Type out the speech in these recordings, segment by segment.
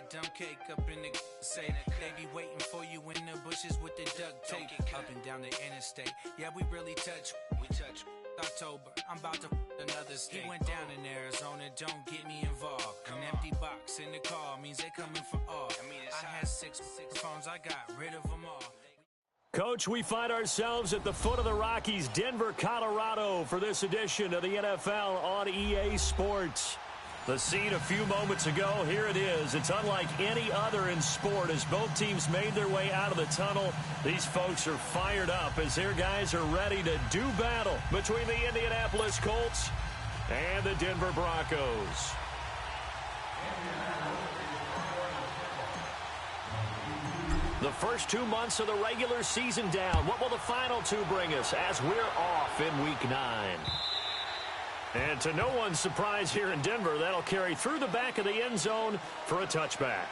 dumb cake up in the say they be waiting for you in the bushes with the duct tape up and down the interstate. Yeah, we really touch. October, I'm about to another state. He went down in Arizona, don't get me involved. An empty box in the car means they coming for all. I had six phones, I got rid of them all. Coach, we find ourselves at the foot of the Rockies, Denver, Colorado, for this edition of the NFL on EA Sports. The scene a few moments ago, here it is. It's unlike any other in sport as both teams made their way out of the tunnel. These folks are fired up as their guys are ready to do battle between the Indianapolis Colts and the Denver Broncos. The first 2 months of the regular season down. What will the final two bring us as we're off in Week 9? And to no one's surprise here in Denver, that'll carry through the back of the end zone for a touchback.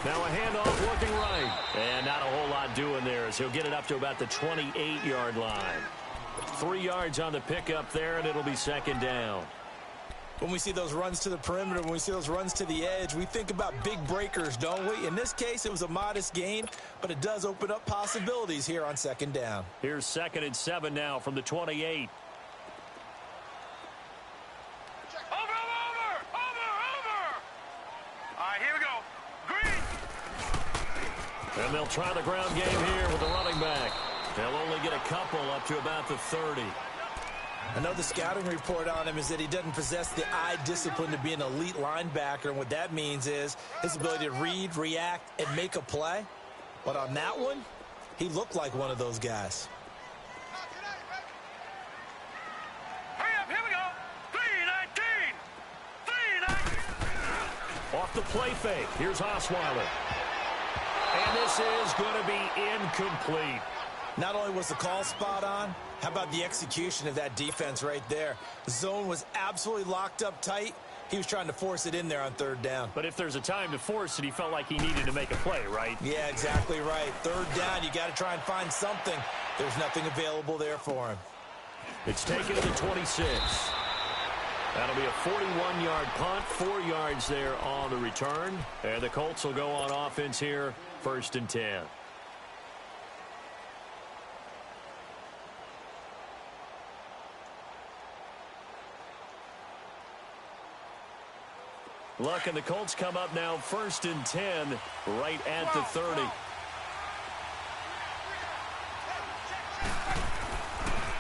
Now a handoff working right. And not a whole lot doing there as he'll get it up to about the 28-yard line. 3 yards on the pickup there, and it'll be second down. When we see those runs to the perimeter, when we see those runs to the edge, we think about big breakers, don't we? In this case, it was a modest gain, but it does open up possibilities here on second down. Here's 2nd and 7 now from the 28. And they'll try the ground game here with the running back. They'll only get a couple up to about the 30. I know the scouting report on him is that he doesn't possess the eye discipline to be an elite linebacker. And what that means is his ability to read, react, and make a play. But on that one, he looked like one of those guys. Hurry up, here we go. 3-19. Off the play fake. Here's Osweiler. And this is going to be incomplete. Not only was the call spot on, how about the execution of that defense right there? The zone was absolutely locked up tight. He was trying to force it in there on third down. But if there's a time to force it, he felt like he needed to make a play, right? Yeah, exactly right. Third down, you got to try and find something. There's nothing available there for him. It's taken to the 26. That'll be a 41-yard punt, 4 yards there on the return. And the Colts will go on offense here, 1st and 10. Look, and the Colts come up now 1st and 10 right at the 30.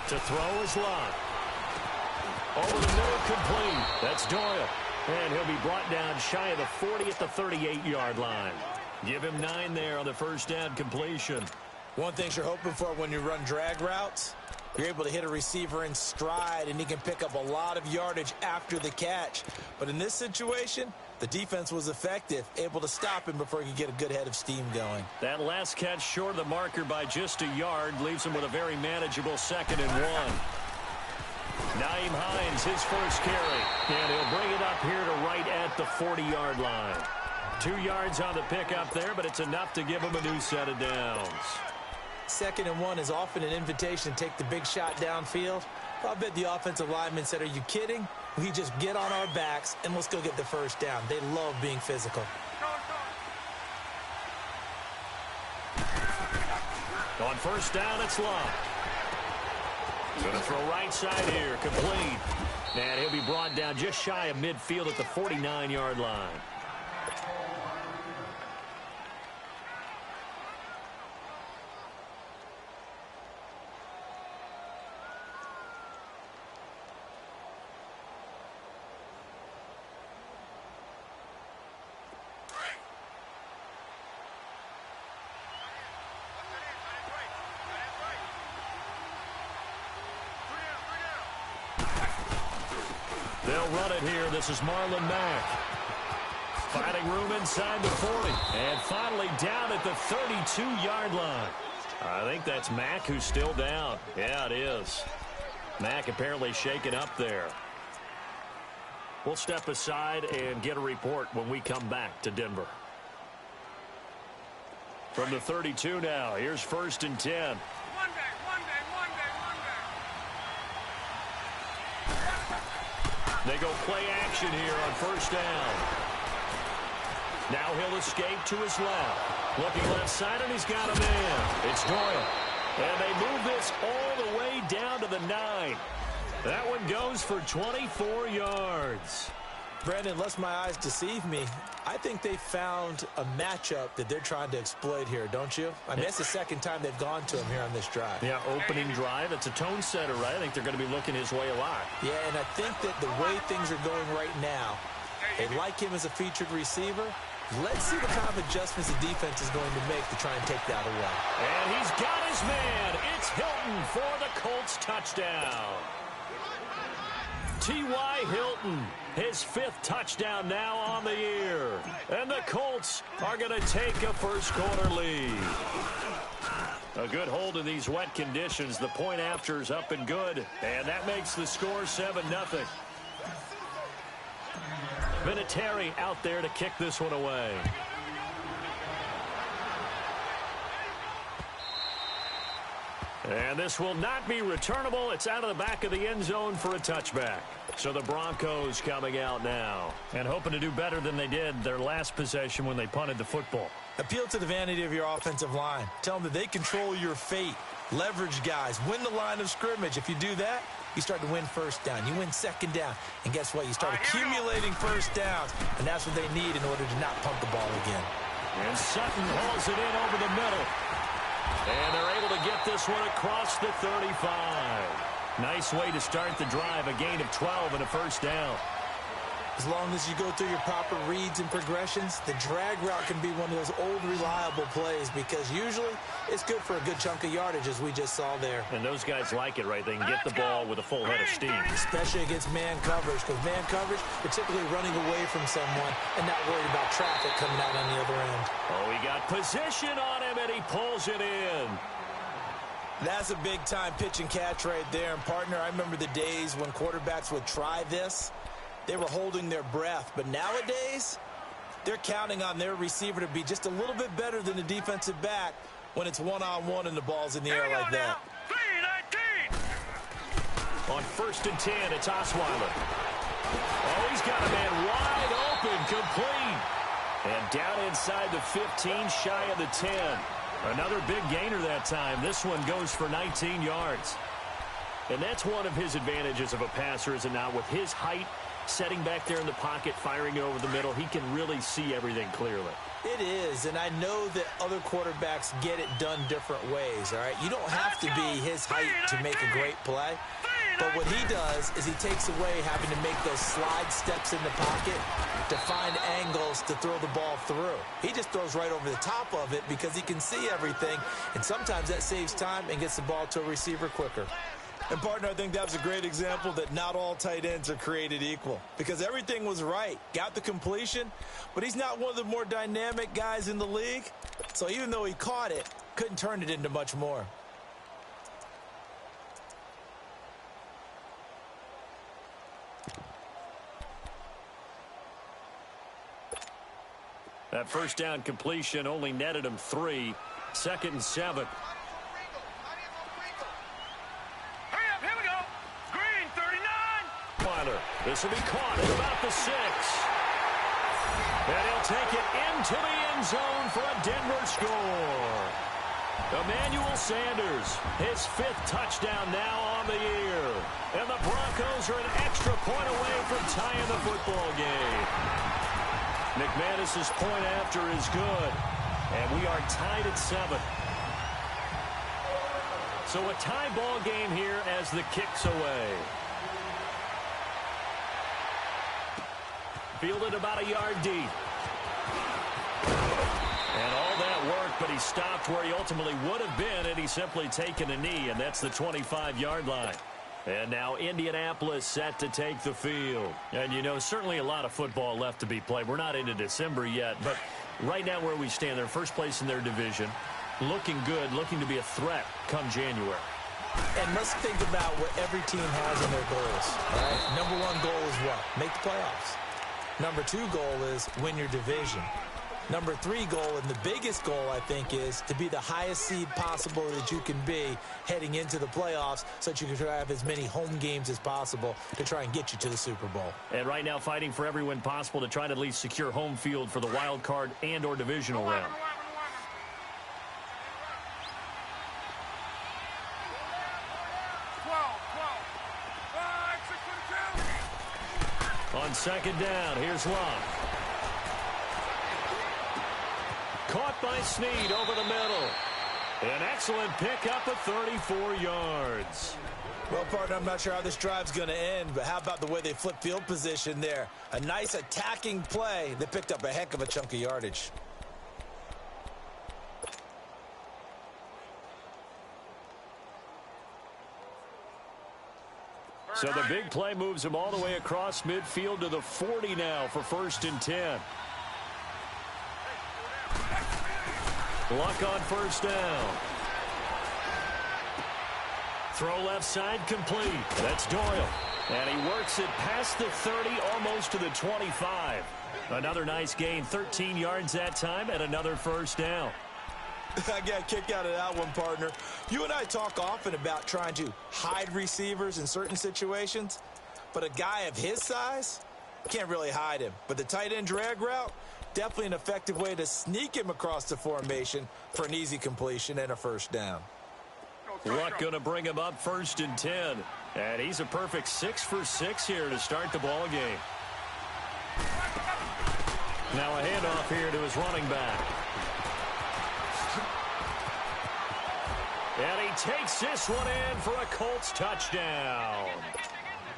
To throw is Locke. Over the middle, complete. That's Doyle. And he'll be brought down shy of the 40 at the 38-yard line. Give him 9 there on the first down completion. One thing you're hoping for when you run drag routes, you're able to hit a receiver in stride, and he can pick up a lot of yardage after the catch. But in this situation, the defense was effective, able to stop him before he could get a good head of steam going. That last catch short of the marker by just a yard leaves him with a very manageable 2nd and 1. Nyheim Hines, his first carry, and he'll bring it up here to right at the 40-yard line. 2 yards on the pickup there, but it's enough to give him a new set of downs. 2nd and 1 is often an invitation to take the big shot downfield. I bet the offensive lineman said, are you kidding? We just get on our backs and let's go get the first down. They love being physical. On first down, it's Locke. Going to throw right side here, complete. And he'll be brought down just shy of midfield at the 49-yard line. They'll run it here. This is Marlon Mack. Finding room inside the 40. And finally down at the 32-yard line. I think that's Mack who's still down. Yeah, it is. Mack apparently shaken up there. We'll step aside and get a report when we come back to Denver. From the 32 now, here's 1st and 10. They go play action here on 1st down. Now he'll escape to his left. Looking left side, and he's got a man. It's Doyle. And they move this all the way down to the 9. That one goes for 24 yards. Brandon, unless my eyes deceive me, I think they found a matchup that they're trying to exploit here, don't you? I mean, that's the second time they've gone to him here on this drive. Yeah, opening drive. It's a tone setter, right? I think they're going to be looking his way a lot. Yeah, and I think that the way things are going right now, they like him as a featured receiver. Let's see the kind of adjustments the defense is going to make to try and take that away. And he's got his man. It's Hilton for the Colts touchdown. T.Y. Hilton, his 5th touchdown now on the year. And the Colts are going to take a first-quarter lead. A good hold in these wet conditions. The point after is up and good. And that makes the score 7-0. Vinatieri out there to kick this one away. And this will not be returnable. It's out of the back of the end zone for a touchback. So the Broncos coming out now and hoping to do better than they did their last possession when they punted the football. Appeal to the vanity of your offensive line. Tell them that they control your fate. Leverage guys. Win the line of scrimmage. If you do that, you start to win 1st down. You win 2nd down. And guess what? You start accumulating 1st downs. And that's what they need in order to not punt the ball again. And Sutton hauls it in over the middle. And they're able to get this one across the 35. Nice way to start the drive. A gain of 12 and a 1st down. As long as you go through your proper reads and progressions, the drag route can be one of those old reliable plays because usually it's good for a good chunk of yardage as we just saw there. And those guys like it, right? They can get the ball with a full head of steam. Especially against man coverage because man coverage, they're typically running away from someone and not worried about traffic coming out on the other end. Oh, he got position on him and he pulls it in. That's a big-time pitch and catch right there. And, partner, I remember the days when quarterbacks would try this. They were holding their breath. But nowadays, they're counting on their receiver to be just a little bit better than the defensive back when it's one-on-one and the ball's in the air like that. On 1st and 10, it's Osweiler. Oh, he's got a man wide open, complete. And down inside the 15, shy of the 10. Another big gainer that time. This one goes for 19 yards. And that's one of his advantages of a passer, is it not? With his height, setting back there in the pocket, firing it over the middle, he can really see everything clearly. It is, and I know that other quarterbacks get it done different ways, all right? You don't have to be his height to make a great play. But what he does is he takes away having to make those slide steps in the pocket to find angles to throw the ball through. He just throws right over the top of it because he can see everything, and sometimes that saves time and gets the ball to a receiver quicker. And, partner, I think that was a great example that not all tight ends are created equal because everything was right. Got the completion, but he's not one of the more dynamic guys in the league. So even though he caught it, couldn't turn it into much more. That 1st down completion only netted him 3. 2nd and 7. This will be caught at about the 6. And he'll take it into the end zone for a Denver score. Emmanuel Sanders, his 5th touchdown now on the year. And the Broncos are an extra point away from tying the football game. McManus's point after is good. And we are tied at 7. So a tie ball game here as the kick's away. Fielded about a yard deep. And all that work, but he stopped where he ultimately would have been had he simply taken a knee, and that's the 25-yard line. And now Indianapolis set to take the field. And, you know, certainly a lot of football left to be played. We're not into December yet, but right now where we stand, they're first place in their division, looking good, looking to be a threat come January. And let's think about what every team has in their goals. Right? Number 1 goal is what? Make the playoffs. Number 2 goal is win your division. Number 3 goal, and the biggest goal, I think, is to be the highest seed possible that you can be heading into the playoffs so that you can have as many home games as possible to try and get you to the Super Bowl. And right now fighting for every win possible to try to at least secure home field for the wild card and or divisional round. On second down, here's Love. Caught by Snead over the middle. An excellent pickup of 34 yards. Well, partner, I'm not sure how this drive's going to end, but how about the way they flip field position there? A nice attacking play that picked up a heck of a chunk of yardage. So the big play moves him all the way across midfield to the 40 now for 1st and 10. Luck on 1st down. Throw left side complete. That's Doyle. And he works it past the 30, almost to the 25. Another nice gain, 13 yards that time, and another 1st down. I got a kick out of that one, partner. You and I talk often about trying to hide receivers in certain situations, but a guy of his size can't really hide him. But the tight end drag route, definitely an effective way to sneak him across the formation for an easy completion and a 1st down. Luck going to bring him up 1st and 10. And he's a perfect 6 for 6 here to start the ball game. Now a handoff here to his running back. And he takes this one in for a Colts touchdown.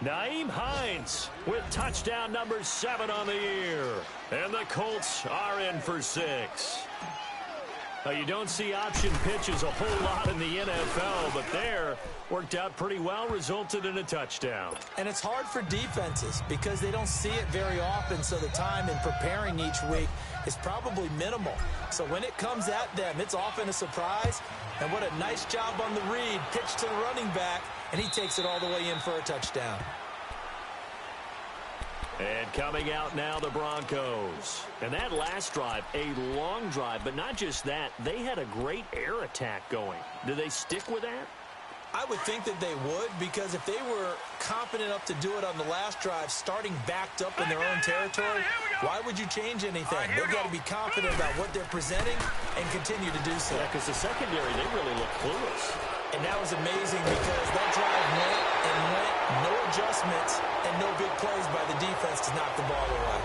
Nyheim Hines with touchdown number 7 on the year. And the Colts are in for 6. Now, you don't see option pitches a whole lot in the NFL, but there worked out pretty well, resulted in a touchdown. And it's hard for defenses because they don't see it very often, so the time in preparing each week is probably minimal. So when it comes at them, it's often a surprise. And what a nice job on the read. Pitch to the running back, and he takes it all the way in for a touchdown. And coming out now, the Broncos. And that last drive, a long drive, but not just that. They had a great air attack going. Do they stick with that? I would think that they would, because if they were confident enough to do it on the last drive, starting backed up in their own territory, why would you change anything? They've got to be confident about what they're presenting and continue to do so. Yeah, because the secondary, they really look clueless. And that was amazing because that drive went and went, no adjustments, and no big plays by the defense to knock the ball away.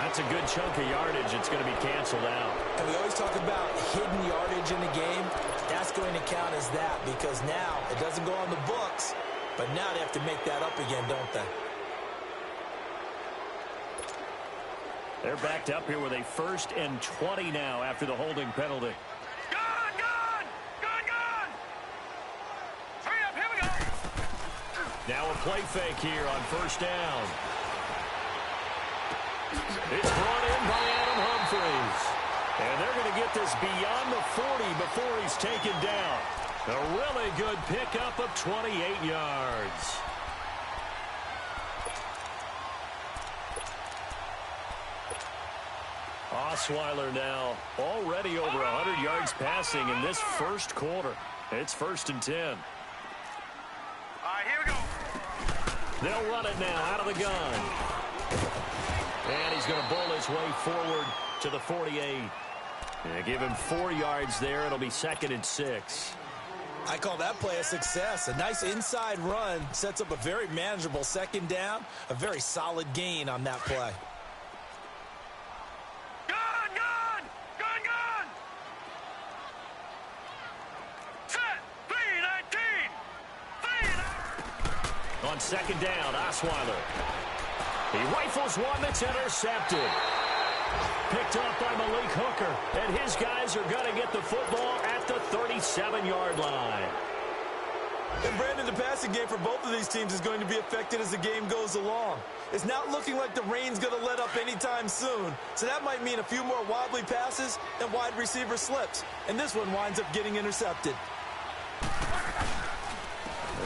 That's a good chunk of yardage. It's going to be canceled out. And we always talk about hidden yardage in the game. That's going to count as that because now it doesn't go on the books, but now they have to make that up again, don't they? They're backed up here with a 1st and 20 now after the holding penalty. Now a play fake here on 1st down. It's brought in by Adam Humphries. And they're going to get this beyond the 40 before he's taken down. A really good pickup of 28 yards. Osweiler now already over 100 yards passing in this 1st quarter. It's 1st and 10. Here we go. They'll run it now out of the gun. And he's going to bowl his way forward to the 48. Yeah, give him 4 yards there. It'll be 2nd and 6. I call that play a success. A nice inside run sets up a very manageable 2nd down. A very solid gain on that play. Gun! Gun! Gun! Gun! Set! 3-19! On 2nd down, Osweiler. He rifles one that's intercepted. Picked off by Malik Hooker, and his guys are going to get the football at the 37-yard line. And Brandon, the passing game for both of these teams is going to be affected as the game goes along. It's not looking like the rain's going to let up anytime soon, so that might mean a few more wobbly passes and wide receiver slips. And this one winds up getting intercepted.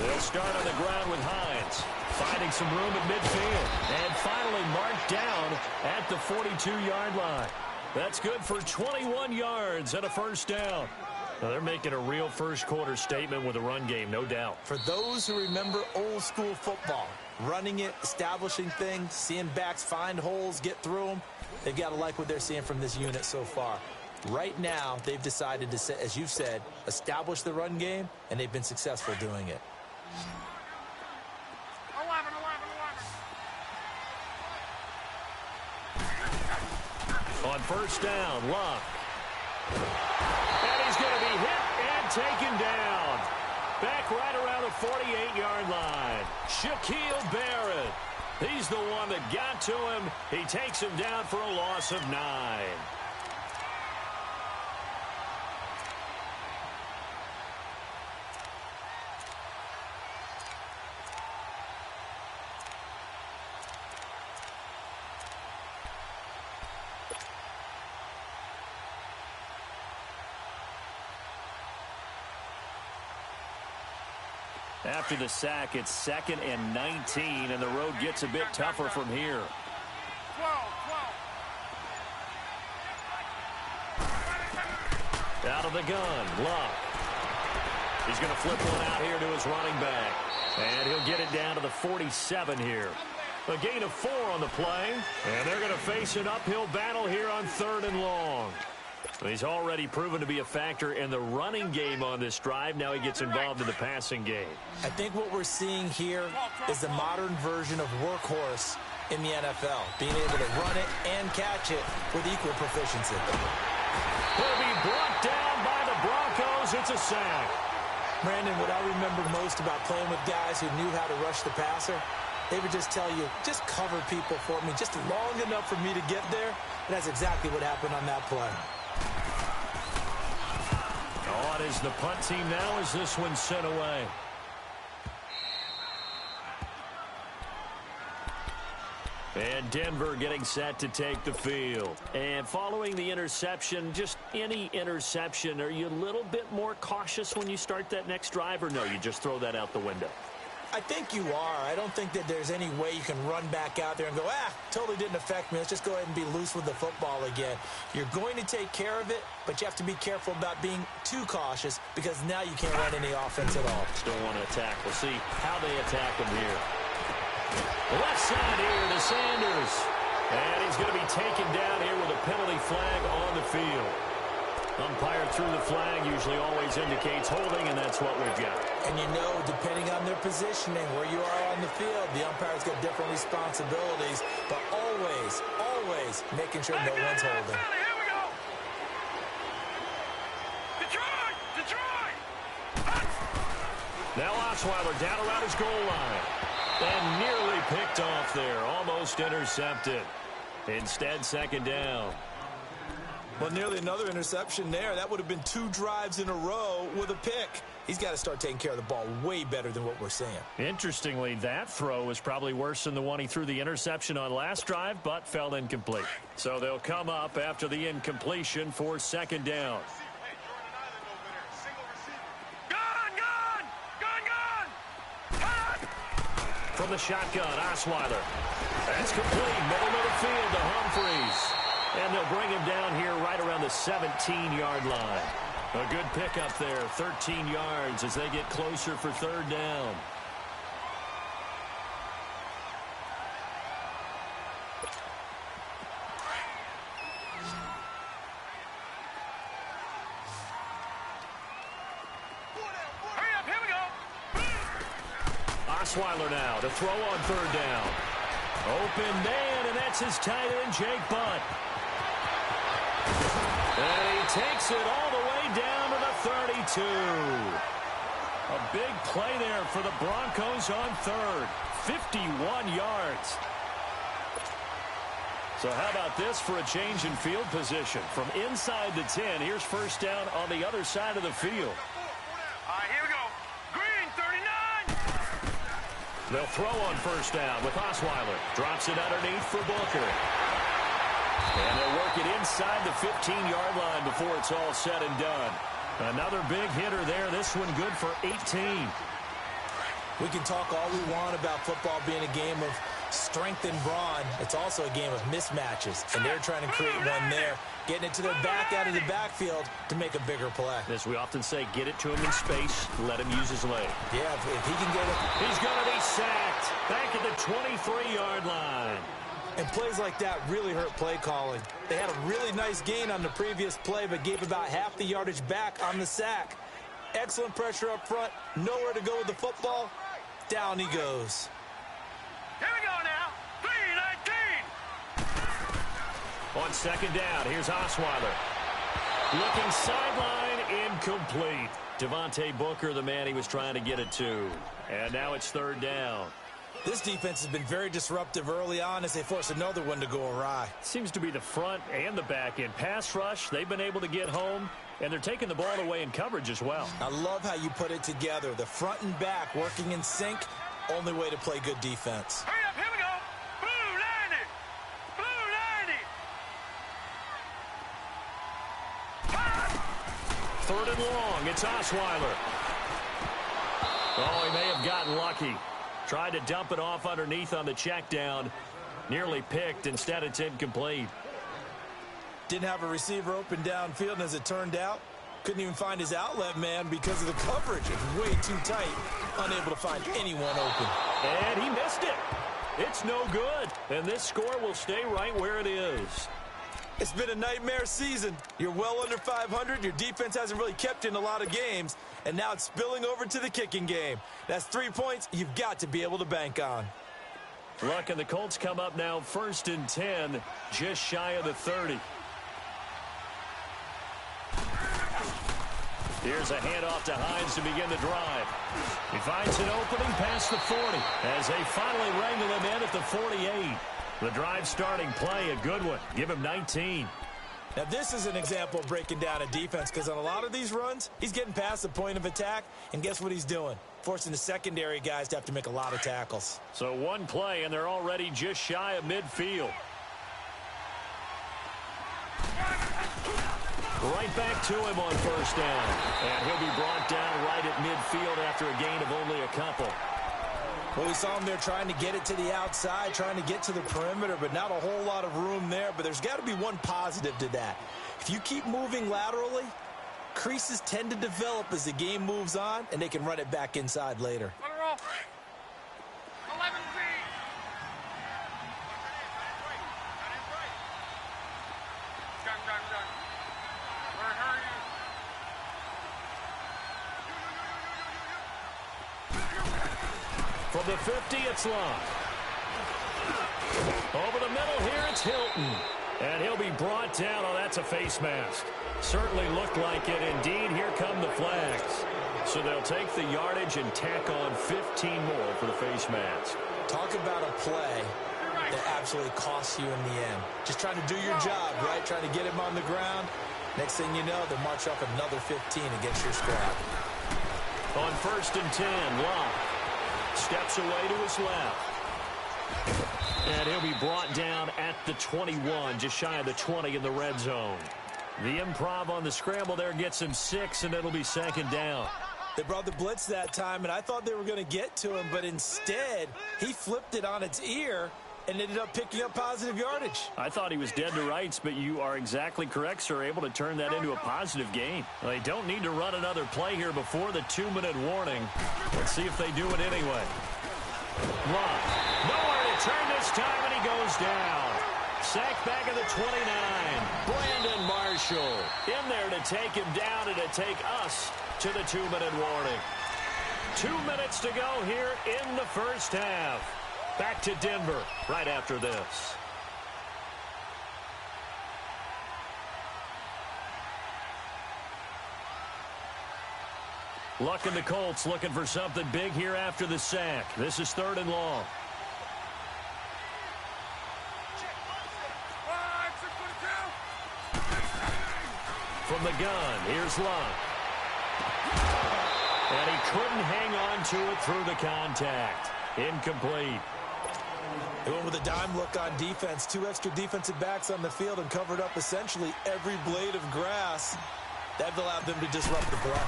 They'll start on the ground with Hines, finding some room at midfield, and finally marked down at the 42-yard line. That's good for 21 yards and a 1st down. Now they're making a real first-quarter statement with a run game, no doubt. For those who remember old-school football, running it, establishing things, seeing backs find holes, get through them, they've got to like what they're seeing from this unit so far. Right now, they've decided to, as you've said, establish the run game, and they've been successful doing it. 11. On 1st down, Luck. And he's going to be hit and taken down. Back right around the 48-yard line. Shaquille Barrett. He's the one that got to him. He takes him down for a loss of 9. After the sack, it's 2nd and 19, and the road gets a bit tougher from here. 12. Out of the gun, Luck. He's going to flip one out here to his running back, and he'll get it down to the 47 here. A gain of 4 on the play, and they're going to face an uphill battle here on 3rd and long. He's already proven to be a factor in the running game on this drive. Now he gets involved in the passing game. I think what we're seeing here is the modern version of workhorse in the NFL, being able to run it and catch it with equal proficiency. He'll be brought down by the Broncos. It's a sack. Brandon, what I remember most about playing with guys who knew how to rush the passer, they would just tell you, just cover people for me, just long enough for me to get there. And that's exactly what happened on that play. On is the punt team now as this one's sent away. And Denver getting set to take the field. And following the interception, just any interception, are you a little bit more cautious when you start that next drive, or no, you just throw that out the window? I think you are. I don't think that there's any way you can run back out there and go, totally didn't affect me. Let's just go ahead and be loose with the football again. You're going to take care of it, but you have to be careful about being too cautious because now you can't run any offense at all. Still want to attack. We'll see how they attack him here. Left side here to Sanders. And he's going to be taken down here with a penalty flag on the field. Umpire through the flag usually always indicates holding, and that's what we've got. And you know, depending on their positioning, where you are on the field, the umpire's got different responsibilities, but always making sure no one's holding. Here we go. Detroit! Now Osweiler down around his goal line. And nearly picked off there, almost intercepted. Instead, 2nd down. Well, nearly another interception there. That would have been 2 drives in a row with a pick. He's got to start taking care of the ball way better than what we're seeing. Interestingly, that throw was probably worse than the one he threw the interception on last drive, but fell incomplete. So they'll come up after the incompletion for 2nd down. From the shotgun, Osweiler. That's complete. Middle of the field to Humphreys. And they'll bring him down here right around the 17-yard line. A good pickup there, 13 yards as they get closer for 3rd down. Osweiler now to throw on third down. Open man, and that's his tight end, Jake Butt. And he takes it all the way down to the 32. A big play there for the Broncos on third. 51 yards. So how about this for a change in field position? From inside the 10, here's first down on the other side of the field. All right, here we go. Green, 39. They'll throw on first down with Osweiler. Drops it underneath for Booker. And they'll work it inside the 15-yard line before it's all said and done. Another big hitter there. This one good for 18. We can talk all we want about football being a game of strength and brawn. It's also a game of mismatches, and they're trying to create one there, getting it to their back out of the backfield to make a bigger play. As we often say, get it to him in space, let him use his leg. Yeah, if he can get it. He's going to be sacked back at the 23-yard line. And plays like that really hurt play calling. They had a really nice gain on the previous play, but gave about half the yardage back on the sack. Excellent pressure up front, nowhere to go with the football. Down he goes. Here we go now. 3-19. On second down, here's Osweiler. Looking sideline, incomplete. Devontae Booker, the man he was trying to get it to. And now it's third down. This defense has been very disruptive early on as they force another one to go awry. Seems to be the front and the back end. Pass rush, they've been able to get home, and they're taking the ball away in coverage as well. I love how you put it together. The front and back working in sync, only way to play good defense. Hurry up, here we go. Blue 90. Blue 90. Third and long, it's Osweiler. Oh, he may have gotten lucky. Tried to dump it off underneath on the check down. Nearly picked. Instead, it's incomplete. Didn't have a receiver open downfield, and as it turned out, couldn't even find his outlet man because of the coverage. It was way too tight. Unable to find anyone open. And he missed it. It's no good. And this score will stay right where it is. It's been a nightmare season. You're well under 500. Your defense hasn't really kept you in a lot of games. And now it's spilling over to the kicking game. That's 3 points you've got to be able to bank on. Luck, and the Colts come up now first and 10, just shy of the 30. Here's a handoff to Hines to begin the drive. He finds an opening past the 40 as they finally wrangle him in at the 48. The drive starting play, a good one. Give him 19. Now, this is an example of breaking down a defense because on a lot of these runs, he's getting past the point of attack, and guess what he's doing? Forcing the secondary guys to have to make a lot of tackles. So one play, and they're already just shy of midfield. Right back to him on first down. And he'll be brought down right at midfield after a gain of only a couple. Well, we saw him there trying to get it to the outside, trying to get to the perimeter, but not a whole lot of room there. But there's got to be one positive to that. If you keep moving laterally, creases tend to develop as the game moves on, and they can run it back inside later. 11 feet. Done. Hurry. From the 50, it's Long. Over the middle here, it's Hilton. And he'll be brought down. Oh, that's a face mask. Certainly looked like it. Indeed, here come the flags. So they'll take the yardage and tack on 15 more for the face mask. Talk about a play that absolutely costs you in the end. Just trying to do your job, right? Trying to get him on the ground. Next thing you know, they'll march up another 15 against your squad. On first and 10, Long steps away to his left. And he'll be brought down at the 21, just shy of the 20 in the red zone. The improv on the scramble there gets him 6, and it'll be second down. They brought the blitz that time, and I thought they were going to get to him, but instead, he flipped it on its ear and ended up picking up positive yardage. I thought he was dead to rights, but you are exactly correct, sir, able to turn that into a positive gain. Well, they don't need to run another play here before the 2-minute warning. Let's see if they do it anyway. Long, nowhere to turn this time, and he goes down. Sacked back at the 29. Brandon Marshall in there to take him down and to take us to the 2-minute warning. 2 minutes to go here in the first half. Back to Denver right after this. Luck and the Colts looking for something big here after the sack. This is 3rd and long. From the gun, here's Luck. And he couldn't hang on to it through the contact. Incomplete. He went with a dime look on defense. 2 extra defensive backs on the field and covered up essentially every blade of grass. That allowed them to disrupt the play.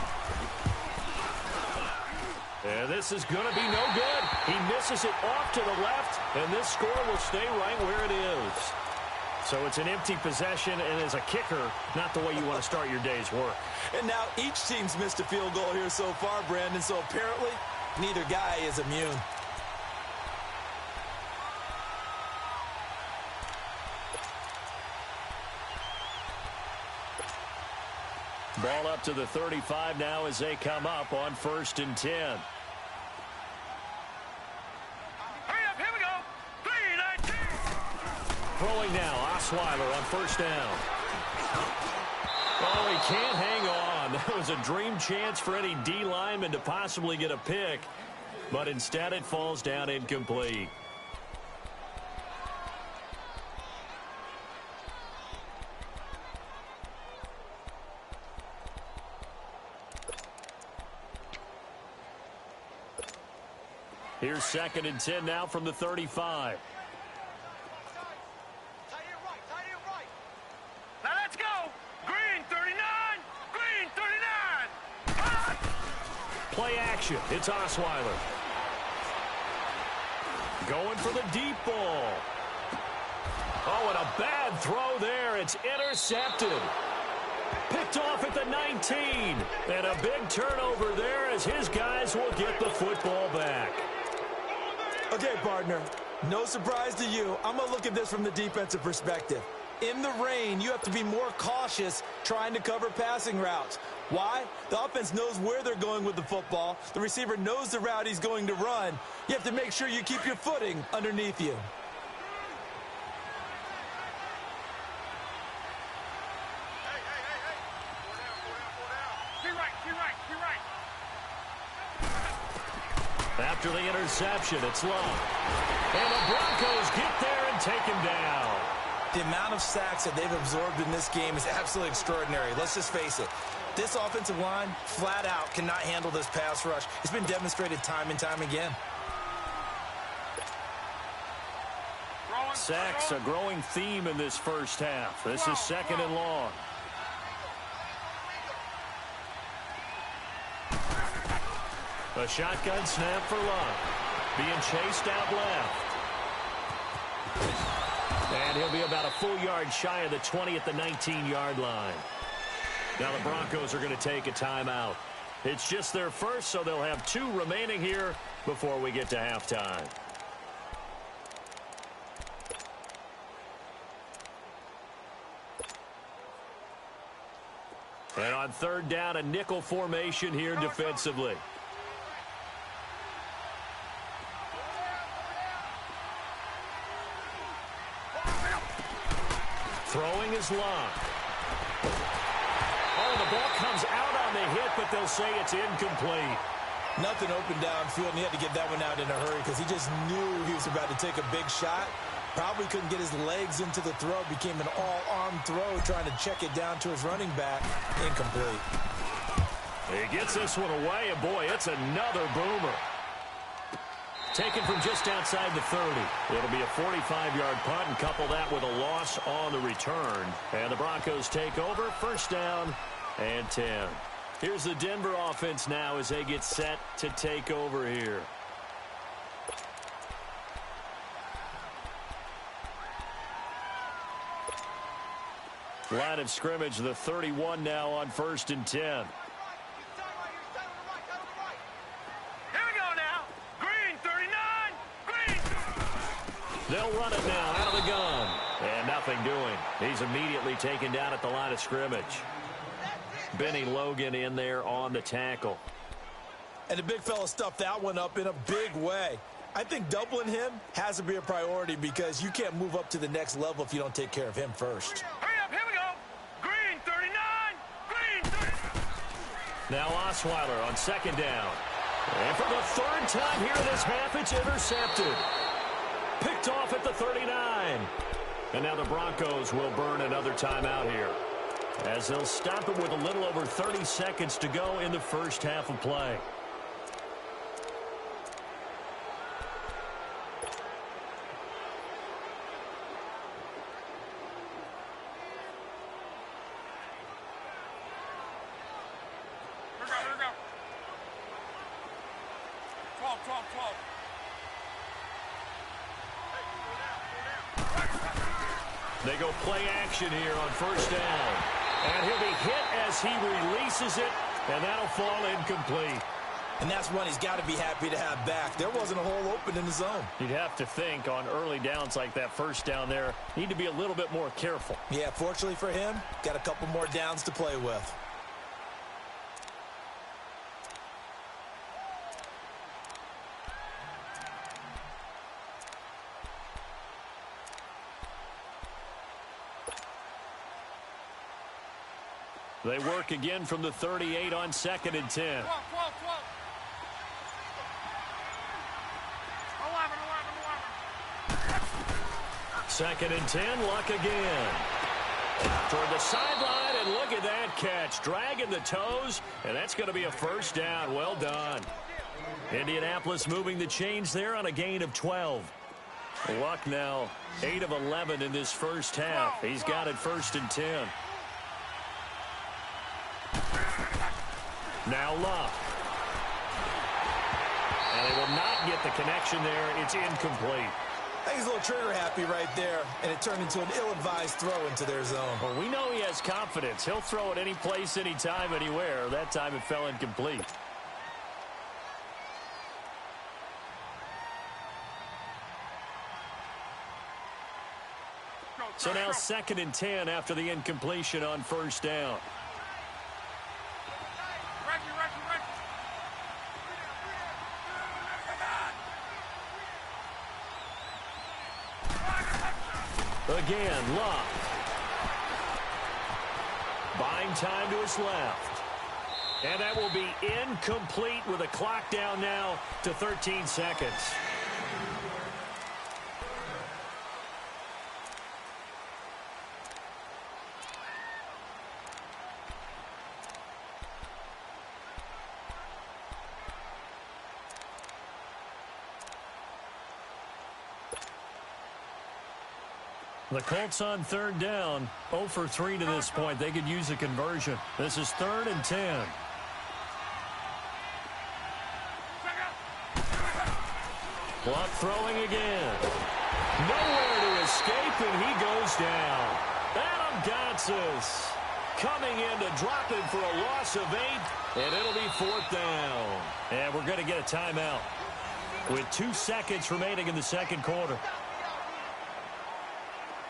And this is going to be no good. He misses it off to the left, and this score will stay right where it is. So it's an empty possession, and as a kicker, not the way you want to start your day's work. And now each team's missed a field goal here so far, Brandon, so apparently neither guy is immune. Ball up to the 35 now as they come up on 1st and 10. Hurry up, here we go. 3-19. Throwing now, Osweiler on 1st down. Oh, he can't hang on. That was a dream chance for any D lineman to possibly get a pick, but instead it falls down incomplete. Here's 2nd and 10 now from the 35. Now let's go. Green 39. Green 39. Play action. It's Osweiler. Going for the deep ball. Oh, and a bad throw there. It's intercepted. Picked off at the 19. And a big turnover there as his guys will get the football back. Okay, partner, no surprise to you. I'm going to look at this from the defensive perspective. In the rain, you have to be more cautious trying to cover passing routes. Why? The offense knows where they're going with the football. The receiver knows the route he's going to run. You have to make sure you keep your footing underneath you. After the interception, it's Long. And the Broncos get there and take him down. The amount of sacks that they've absorbed in this game is absolutely extraordinary. Let's just face it. This offensive line, flat out, cannot handle this pass rush. It's been demonstrated time and time again. Sacks, a growing theme in this first half. This is 2nd and long. A shotgun snap for Luck. Being chased out left. And he'll be about a full yard shy of the 20 at the 19-yard line. Now the Broncos are going to take a timeout. It's just their first, so they'll have 2 remaining here before we get to halftime. And on 3rd down, a nickel formation here defensively. Throwing is Long. Oh, the ball comes out on the hit, but they'll say it's incomplete. Nothing open downfield, and he had to get that one out in a hurry because he just knew he was about to take a big shot. Probably couldn't get his legs into the throw. Became an all-arm throw, trying to check it down to his running back. Incomplete. He gets this one away, and boy, it's another boomer. Taken from just outside the 30. It'll be a 45-yard punt, and couple that with a loss on the return. And the Broncos take over, 1st down and 10. Here's the Denver offense now as they get set to take over here. Line of scrimmage, the 31 now on 1st and 10. They'll run it now out of the gun. And nothing doing. He's immediately taken down at the line of scrimmage. Benny Logan in there on the tackle. And the big fella stuffed that one up in a big way. I think doubling him has to be a priority because you can't move up to the next level if you don't take care of him first. Hurry up, here we go. Green 39. Green 39. Now Osweiler on second down. And for the third time here this half, it's intercepted. Picked off at the 39. And now the Broncos will burn another timeout here, as they'll stop it with a little over 30 seconds to go in the first half of play. Here we go. 12. They go play action here on first down. And he'll be hit as he releases it, and that'll fall incomplete. And that's one he's got to be happy to have back. There wasn't a hole open in the zone. You'd have to think on early downs like that first down there, need to be a little bit more careful. Yeah, fortunately for him, got a couple more downs to play with. They work again from the 38 on 2nd and 10. 12. 11. 2nd and 10, Luck again. Toward the sideline, and look at that catch. Dragging the toes, and that's going to be a first down. Well done. Indianapolis moving the chains there on a gain of 12. Luck now 8 of 11 in this first half. He's got it 1st and 10. Now Luck. And they will not get the connection there. It's incomplete. I think he's a little trigger happy right there, and it turned into an ill-advised throw into their zone. Well, we know he has confidence. He'll throw it any place, anytime, anywhere. That time it fell incomplete. So now 2nd and 10 after the incompletion on first down. Again, Luck. Buying time to his left. And that will be incomplete with a clock down now to 13 seconds. The Colts on 3rd down, 0 for 3 to this point. They could use a conversion. This is 3rd and 10. Luck throwing again. Nowhere to escape, and he goes down. Adam Gotsis coming in to drop him for a loss of 8, and it'll be 4th down. And we're going to get a timeout with 2 seconds remaining in the second quarter.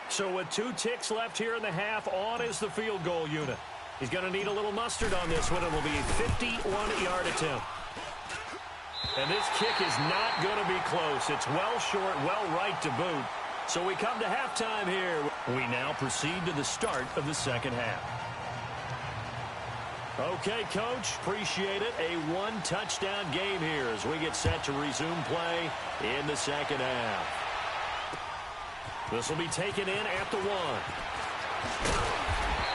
So with 2 ticks left here in the half, on is the field goal unit. He's going to need a little mustard on this one. It will be a 51-yard attempt. And this kick is not going to be close. It's well short, well right to boot. So we come to halftime here. We now proceed to the start of the second half. Okay, Coach, appreciate it. A 1-touchdown game here as we get set to resume play in the second half. This will be taken in at the 1.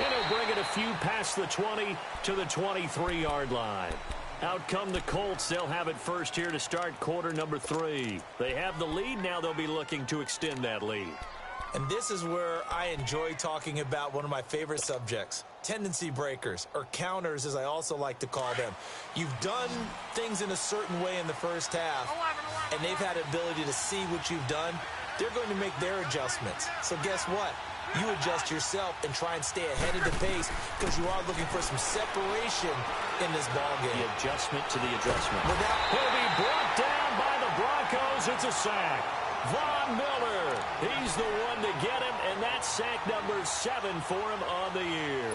And he'll bring it a few past the 20 to the 23-yard line. Out come the Colts. They'll have it first here to start quarter number 3. They have the lead. Now they'll be looking to extend that lead. And this is where I enjoy talking about one of my favorite subjects, tendency breakers, or counters as I also like to call them. You've done things in a certain way in the first half, and they've had the ability to see what you've done. They're going to make their adjustments. So guess what? You adjust yourself and try and stay ahead of the pace because you are looking for some separation in this ballgame. The adjustment to the adjustment. He'll be brought down by the Broncos. It's a sack. Von Miller, he's the one to get him, and that's sack number 7 for him on the year.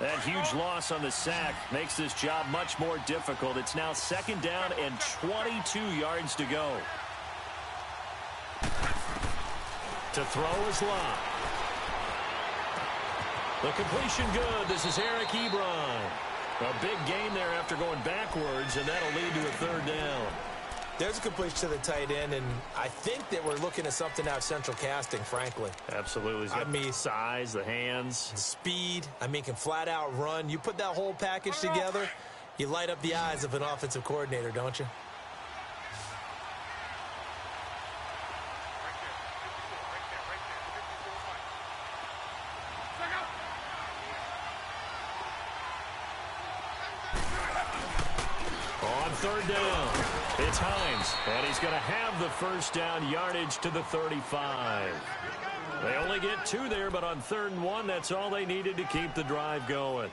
That huge loss on the sack makes this job much more difficult. It's now 2nd down and 22 yards to go. To throw is Locke. The completion good. This is Eric Ebron. A big gain there after going backwards, and that'll lead to a 3rd down. There's a completion to the tight end, and I think that we're looking at something out Central Casting, frankly. Absolutely. I mean, size, the hands. The speed. I mean, can flat out run. You put that whole package together, you light up the eyes of an offensive coordinator, don't you? On 3rd down, it's Hines, and he's going to have the 1st down yardage to the 35. They only get 2 there, but on 3rd and 1, that's all they needed to keep the drive going.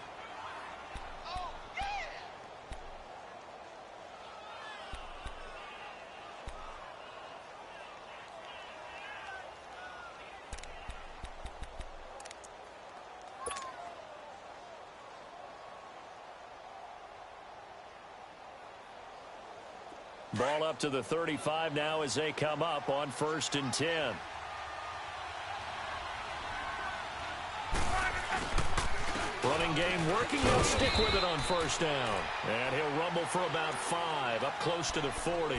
Ball up to the 35 now as they come up on 1st and 10. Running game working. They'll stick with it on 1st down. And he'll rumble for about 5, up close to the 40.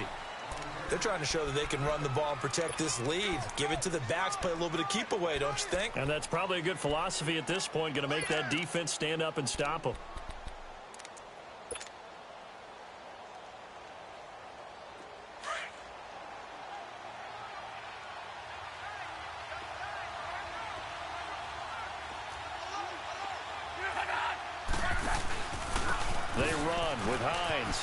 They're trying to show that they can run the ball and protect this lead. Give it to the backs, play a little bit of keep away, don't you think? And that's probably a good philosophy at this point, going to make that defense stand up and stop them. They run with Hines.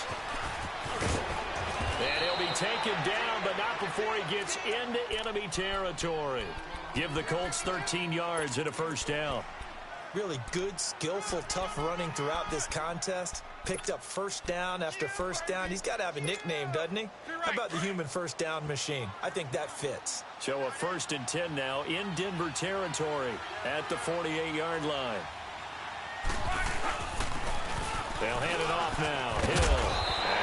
And he'll be taken down, but not before he gets into enemy territory. Give the Colts 13 yards and a 1st down. Really good, skillful, tough running throughout this contest. Picked up 1st down after 1st down. He's got to have a nickname, doesn't he? How about the human 1st down machine? I think that fits. So a 1st and 10 now in Denver territory at the 48-yard line. They'll hand it off now. Hill,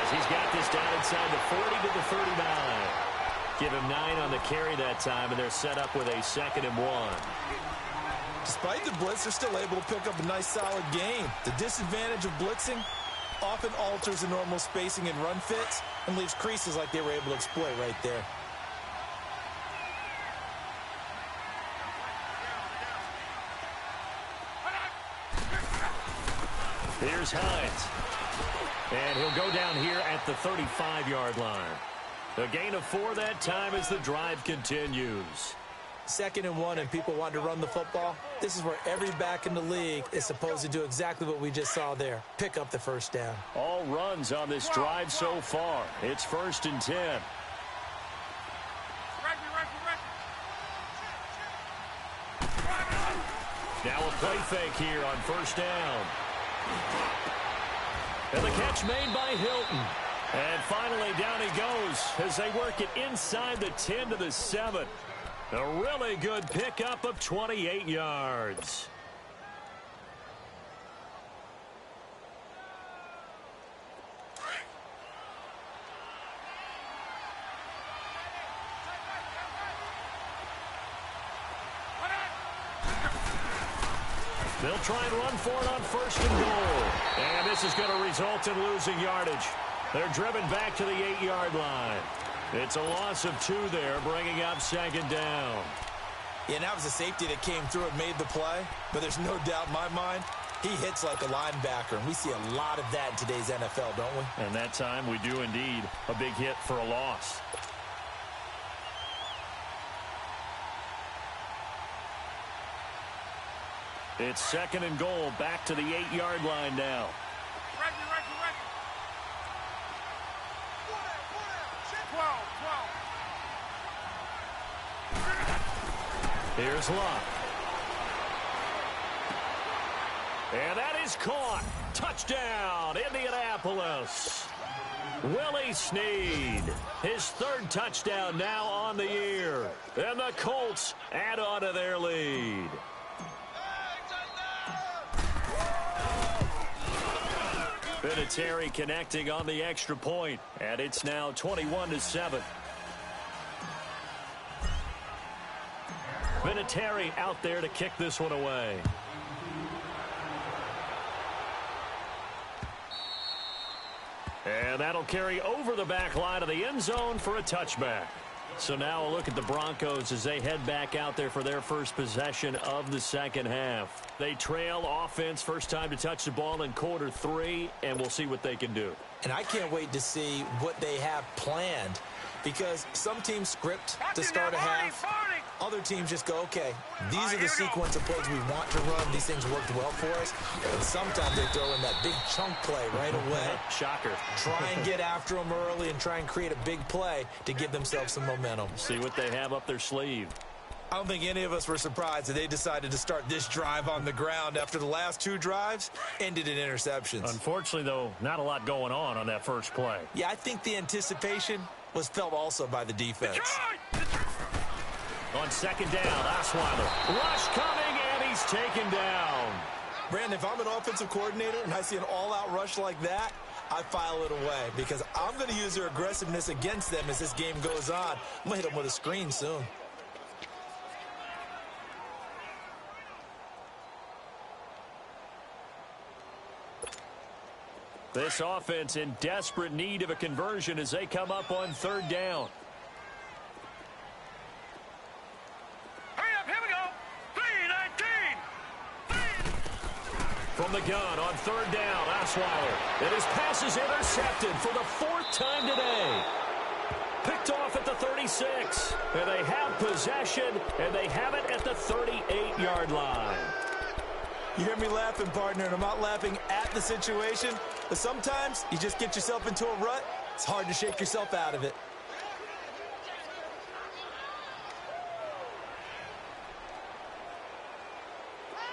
as he's got this down inside the 40 to the 39. Give him 9 on the carry that time, and they're set up with a 2nd and 1. Despite the blitz, they're still able to pick up a nice, solid gain. The disadvantage of blitzing often alters the normal spacing and run fits and leaves creases like they were able to exploit right there. Here's Hines. And he'll go down here at the 35-yard line. A gain of 4 that time as the drive continues. 2nd and 1 and people want to run the football. This is where every back in the league is supposed to do exactly what we just saw there. Pick up the 1st down. All runs on this drive so far. It's 1st and 10. Now a play fake here on 1st down. And the catch made by Hilton. And finally down he goes as they work it inside the 10 to the 7. A really good pickup of 28 yards. They'll try and run for it on 1st and goal. And this is going to result in losing yardage. They're driven back to the 8-yard line. It's a loss of 2 there, bringing up 2nd down. Yeah, that was a safety that came through and made the play. But there's no doubt in my mind, he hits like a linebacker. And we see a lot of that in today's NFL, don't we? And that time we do indeed. A big hit for a loss. It's 2nd and goal, back to the 8-yard line now. Here's Locke. And that is caught. Touchdown, Indianapolis. Willie Snead, his 3rd touchdown now on the year. And the Colts add on to their lead. Vinatieri connecting on the extra point, and it's now 21-7. Vinatieri out there to kick this one away. And that'll carry over the back line of the end zone for a touchback. So now a look at the Broncos as they head back out there for their first possession of the second half. They trail offense first time to touch the ball in quarter 3, and we'll see what they can do. And I can't wait to see what they have planned, because some teams script to start a half. Other teams just go, okay, these are the sequence of plays we want to run. These things worked well for us. And sometimes they throw in that big chunk play right away. Shocker. Try and get after them early and try and create a big play to give themselves some momentum. See what they have up their sleeve. I don't think any of us were surprised that they decided to start this drive on the ground after the last 2 drives ended in interceptions. Unfortunately, though, not a lot going on that first play. Yeah, I think the anticipation was felt also by the defense. On second down, Osweiler. Rush coming, and he's taken down. Brandon, if I'm an offensive coordinator and I see an all-out rush like that, I file it away because I'm going to use their aggressiveness against them as this game goes on. I'm going to hit them with a screen soon. This offense in desperate need of a conversion as they come up on third down. Hurry up, here we go. 3-19. From the gun on third down, Osweiler. And his pass is intercepted for the 4th time today. Picked off at the 36. And they have possession, and they have it at the 38-yard line. You hear me laughing, partner, and I'm not laughing at the situation, but sometimes you just get yourself into a rut. It's hard to shake yourself out of it.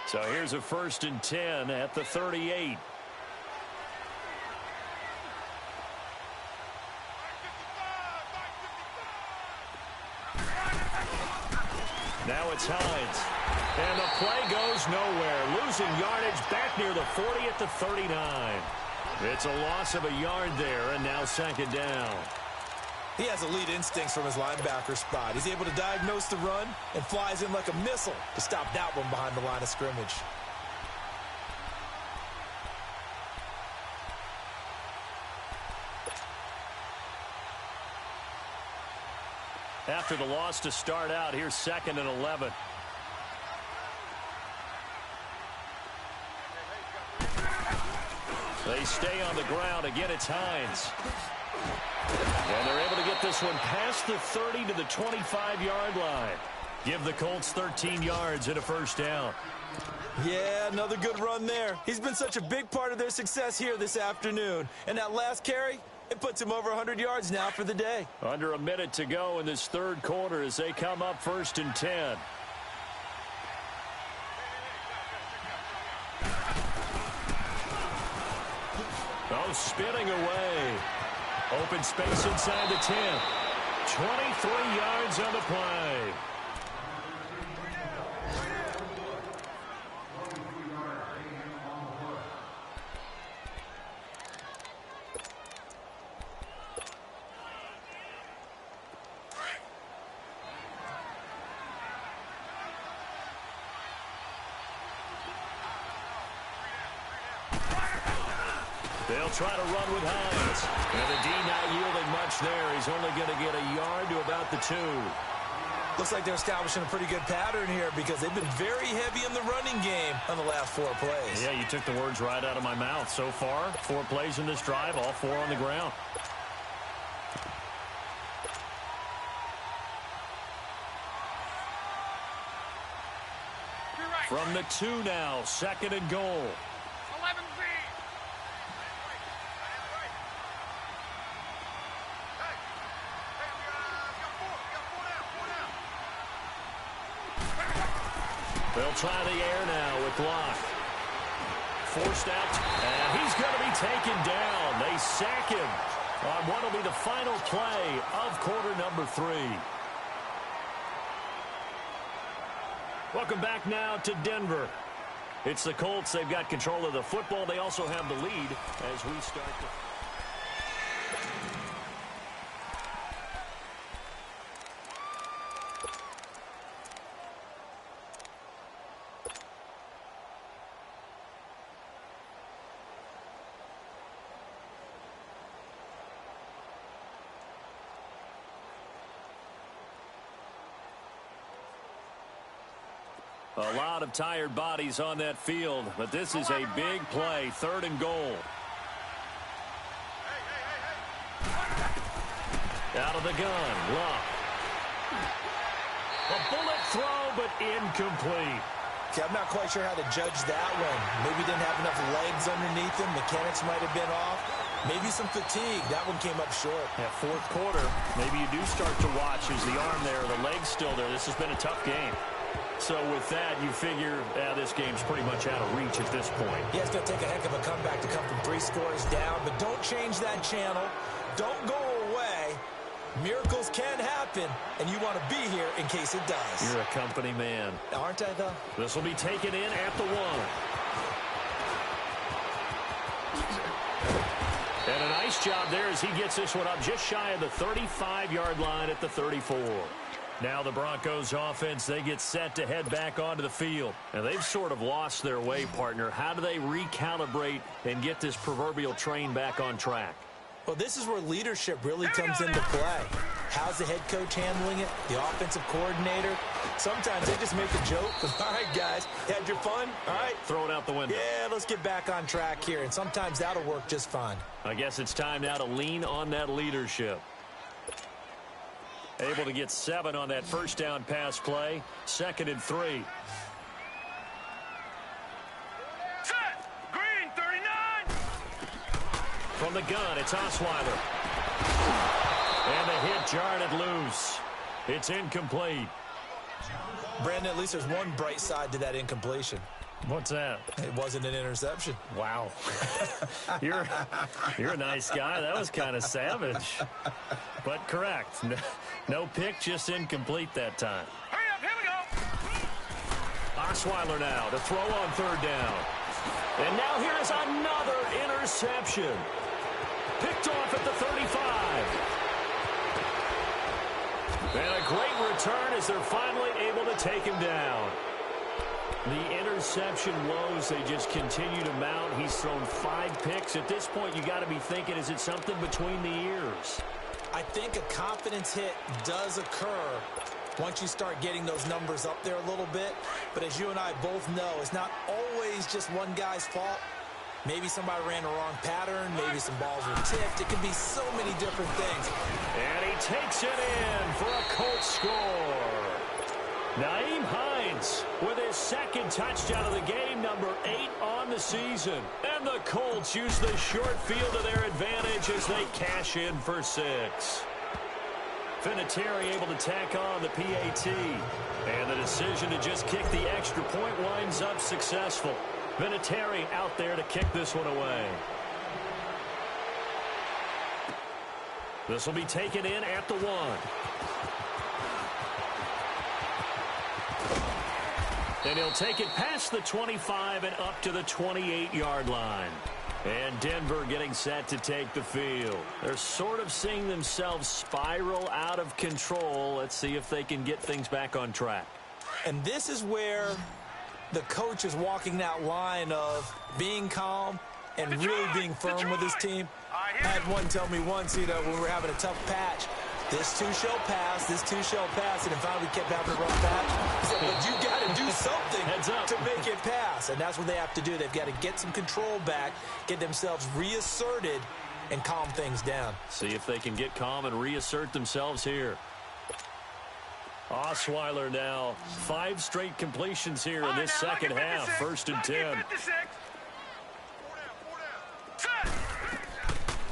So here's a 1st and 10 at the 38. Now it's Hines. And the play goes nowhere. Losing yardage back near the 40 at the 39. It's a loss of a yard there, and now second down. He has elite instincts from his linebacker spot. He's able to diagnose the run and flies in like a missile to stop that one behind the line of scrimmage. After the loss to start out, here's 2nd and 11. They stay on the ground. Again, it's Hines. And they're able to get this one past the 30 to the 25-yard line. Give the Colts 13 yards and a first down. Yeah, another good run there. He's been such a big part of their success here this afternoon. And that last carry, it puts him over 100 yards now for the day. Under a minute to go in this third quarter as they come up 1st and 10. Oh, spinning away. Open space inside the 10. 23 yards on the play. They'll try to run with Hines. And the D not yielding much there. He's only going to get a yard to about the 2. Looks like they're establishing a pretty good pattern here because they've been very heavy in the running game on the last 4 plays. Yeah, you took the words right out of my mouth. So far, 4 plays in this drive, all 4 on the ground. From the 2 now, 2nd and goal. 11 feet. They'll try the air now with Locke. Forced out, and he's going to be taken down. They sack him on what will be the final play of quarter number 3. Welcome back now to Denver. It's the Colts. They've got control of the football. They also have the lead as we start to... A lot of tired bodies on that field, but this is a big play, 3rd and goal. Out of the gun, Luck. A bullet throw, but incomplete. Okay, I'm not quite sure how to judge that one. Maybe didn't have enough legs underneath him. Mechanics might have been off. Maybe some fatigue. That one came up short. At 4th quarter, maybe you do start to watch as the arm there, the leg's still there. This has been a tough game. So with that, you figure this game's pretty much out of reach at this point. Yeah, it's going to take a heck of a comeback to come from 3 scores down, but don't change that channel. Don't go away. Miracles can happen, and you want to be here in case it does. You're a company man. Aren't I, though? This will be taken in at the 1. And a nice job there as he gets this one up just shy of the 35-yard line at the 34. Now the Broncos offense, they get set to head back onto the field. And they've sort of lost their way, partner. How do they recalibrate and get this proverbial train back on track? Well, this is where leadership really comes into play. How's the head coach handling it? The offensive coordinator? Sometimes they just make a joke. All right, guys, you had your fun? All right. Throw it out the window. Yeah, let's get back on track here. And sometimes that'll work just fine. I guess it's time now to lean on that leadership. Able to get 7 on that first down pass play. 2nd and 3. Set! Green, 39! From the gun, it's Osweiler. And the hit jarred it loose. It's incomplete. Brandon, at least there's one bright side to that incompletion. What's that? It wasn't an interception. Wow. You're a nice guy. That was kind of savage. But correct. No pick, just incomplete that time. Hurry up, here we go! Osweiler now to throw on 3rd down. And now here is another interception. Picked off at the 35. And a great return as they're finally able to take him down. The interception woes, they just continue to mount. He's thrown 5 picks. At this point, you got to be thinking, is it something between the ears? I think a confidence hit does occur once you start getting those numbers up there a little bit. But as you and I both know, it's not always just one guy's fault. Maybe somebody ran the wrong pattern. Maybe some balls were tipped. It could be so many different things. And he takes it in for a Colts score. Nyheim Hines with his 2nd touchdown of the game, number 8 on the season. And the Colts use the short field to their advantage as they cash in for 6. Vinatieri able to tack on the PAT. And the decision to just kick the extra point winds up successful. Vinatieri out there to kick this one away. This will be taken in at the 1. And he'll take it past the 25 and up to the 28-yard line. And Denver getting set to take the field. They're sort of seeing themselves spiral out of control. Let's see if they can get things back on track. And this is where the coach is walking that line of being calm and really being firm with his team. I had one tell me once, when we were having a tough patch, this too shall pass, this too shall pass, and finally we kept having a rough patch. He said, but you got to do something to make it pass, and that's what they have to do. They've got to get some control back, get themselves reasserted, and calm things down. See if they can get calm and reassert themselves here. Osweiler now, 5 straight completions here in this second half. 1st and 10.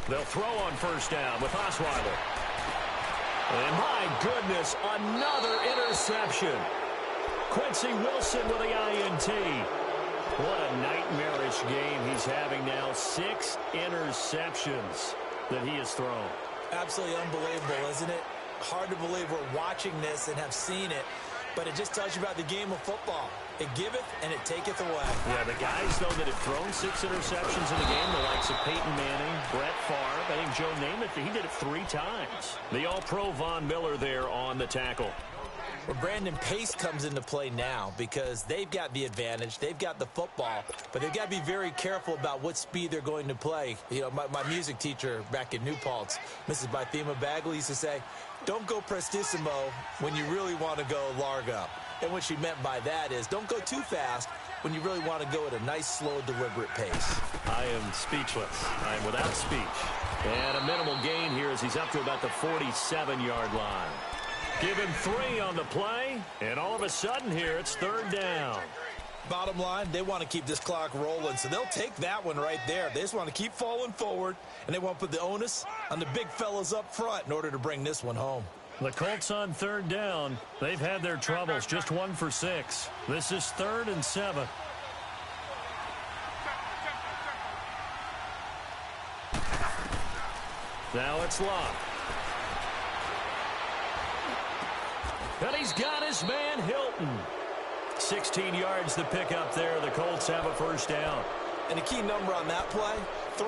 They'll throw on 1st down with Osweiler. And my goodness, another interception. Quincy Wilson with the INT. What a nightmarish game he's having now. 6 interceptions that he has thrown. Absolutely unbelievable, isn't it? Hard to believe we're watching this and have seen it, but it just tells you about the game of football. It giveth and it taketh away. Yeah, the guys, though, that have thrown 6 interceptions in the game, the likes of Peyton Manning, Brett Favre, I think Joe Namath, he did it 3 times. The All-Pro Von Miller there on the tackle. Well, Brandon, pace comes into play now because they've got the advantage. They've got the football, but they've got to be very careful about what speed they're going to play. You know, my music teacher back in New Paltz, Mrs. Bythema Bagley, used to say, don't go prestissimo when you really want to go largo. And what she meant by that is don't go too fast when you really want to go at a nice, slow, deliberate pace. I am speechless. I am without speech. And a minimal gain here as he's up to about the 47-yard line. Give him 3 on the play, and all of a sudden here it's 3rd down. Bottom line, they want to keep this clock rolling, so they'll take that one right there. They just want to keep falling forward, and they want to put the onus on the big fellas up front in order to bring this one home. The Colts on 3rd down. They've had their troubles, just 1 for 6. This is 3rd and 7. Now it's Love. And he's got his man Hilton. 16 yards to pick up there. The Colts have a 1st down. And the key number on that play, 3.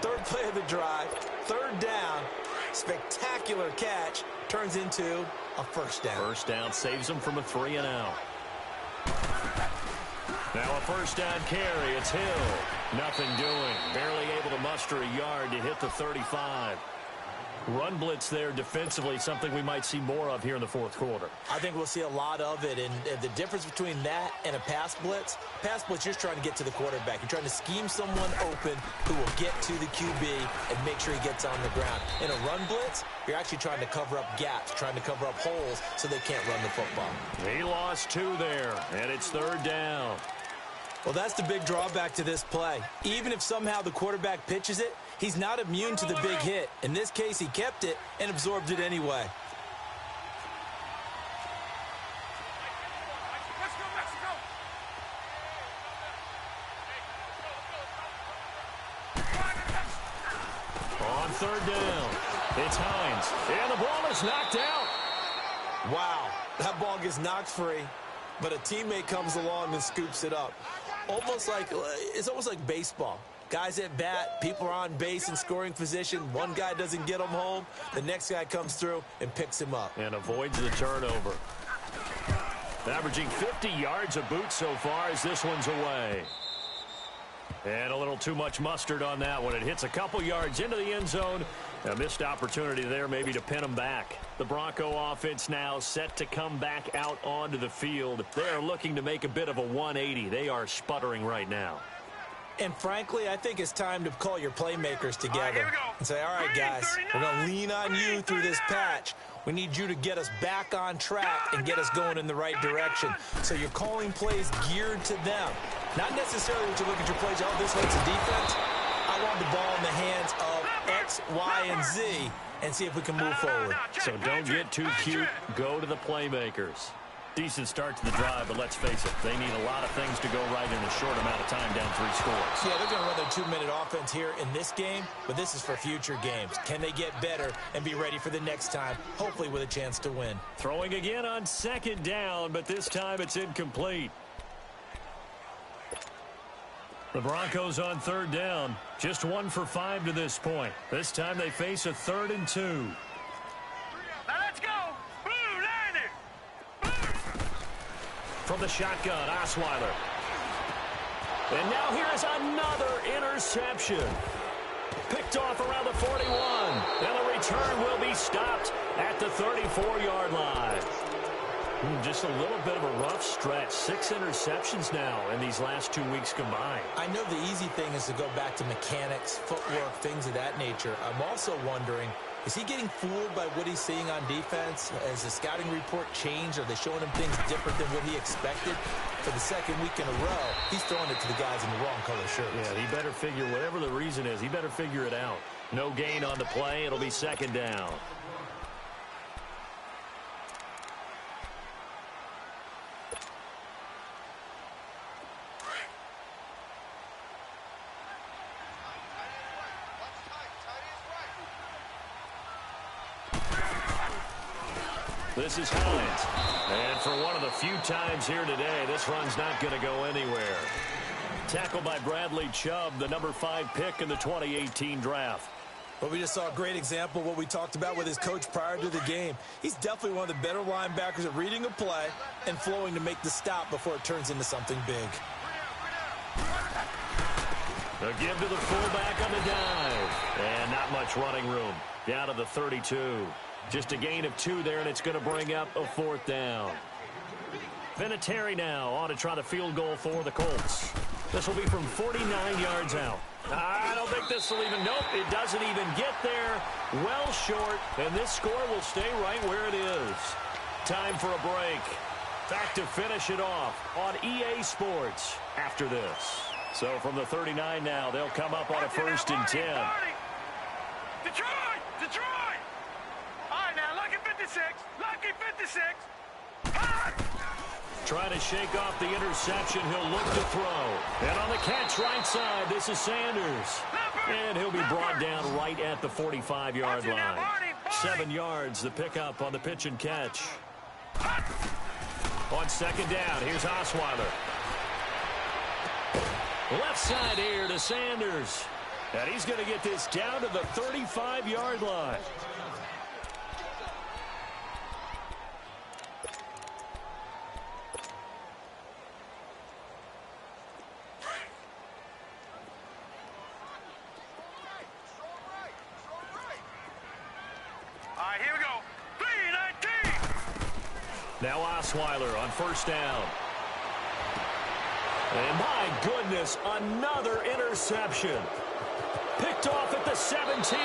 3rd play of the drive, 3rd down. Spectacular catch turns into a 1st down. 1st down saves them from a 3-and-out. Now a 1st down carry. It's Hill. Nothing doing. Barely able to muster a yard to hit the 35. Run blitz there defensively, something we might see more of here in the 4th quarter. I think we'll see a lot of it, and the difference between that and a pass blitz, you're just trying to get to the quarterback. You're trying to scheme someone open who will get to the QB and make sure he gets on the ground. In a run blitz, you're actually trying to cover up gaps, trying to cover up holes so they can't run the football. He lost 2 there, and it's 3rd down. Well, that's the big drawback to this play. Even if somehow the quarterback pitches it, he's not immune to the big hit. In this case, he kept it and absorbed it anyway. On 3rd down, it's Hines. And the ball is knocked out. Wow, that ball gets knocked free, but a teammate comes along and scoops it up. It's almost like baseball. Guys at bat, people are on base in scoring position. One guy doesn't get him home. The next guy comes through and picks him up. And avoids the turnover. Averaging 50 yards a boot so far as this one's away. And a little too much mustard on that one. It hits a couple yards into the end zone. A missed opportunity there maybe to pin him back. The Bronco offense now set to come back out onto the field. They are looking to make a bit of a 180. They are sputtering right now. And frankly, I think it's time to call your playmakers together and say, all right, guys, we're going to lean on you through this patch. We need you to get us back on track and get us going in the right direction. So you're calling plays geared to them. Not necessarily that you look at your plays, oh, this hurts the defense. I want the ball in the hands of X, Y, and Z and see if we can move forward. So don't get too cute. Go to the playmakers. Decent start to the drive, but let's face it, they need a lot of things to go right in a short amount of time down 3 scores. Yeah, they're going to run their 2-minute offense here in this game, but this is for future games. Can they get better and be ready for the next time, hopefully with a chance to win? Throwing again on 2nd down, but this time it's incomplete. The Broncos on 3rd down, just 1 for 5 to this point. This time they face a 3rd and 2. Now let's go. Blue Liner. From the shotgun, Osweiler. And now here's another interception. Picked off around the 41. And the return will be stopped at the 34-yard line. Just a little bit of a rough stretch. 6 interceptions now in these last 2 weeks combined. I know the easy thing is to go back to mechanics, footwork, things of that nature. I'm also wondering, is he getting fooled by what he's seeing on defense? Has the scouting report changed? Are they showing him things different than what he expected? For the 2nd week in a row, he's throwing it to the guys in the wrong color shirts. Yeah, he better figure, whatever the reason is, he better figure it out. No gain on the play. It'll be 2nd down. This is Hines. And for one of the few times here today, this run's not going to go anywhere. Tackled by Bradley Chubb, the number 5 pick in the 2018 draft. Well, we just saw a great example of what we talked about with his coach prior to the game. He's definitely one of the better linebackers at reading a play and flowing to make the stop before it turns into something big. A give to the fullback on the dive. And not much running room. Down to the 32. Just a gain of 2 there, and it's going to bring up a 4th down. Vinatieri now on to try the field goal for the Colts. This will be from 49 yards out. I don't think this will even, nope, it doesn't even get there. Well short, and this score will stay right where it is. Time for a break. Back to finish it off on EA Sports after this. So from the 39 now, they'll come up on a 1st and 10. Detroit! All right, now, lucky 56. Lucky 56. Trying to shake off the interception. He'll look to throw. And on the catch right side, this is Sanders. And he'll be brought down right at the 45-yard line. 7 yards, the pickup on the pitch and catch. On 2nd down, here's Osweiler. Left side here to Sanders. And he's going to get this down to the 35-yard line. All right, here we go. 3-19. Now Osweiler on 1st down. And my goodness, another interception. Picked off at the 17.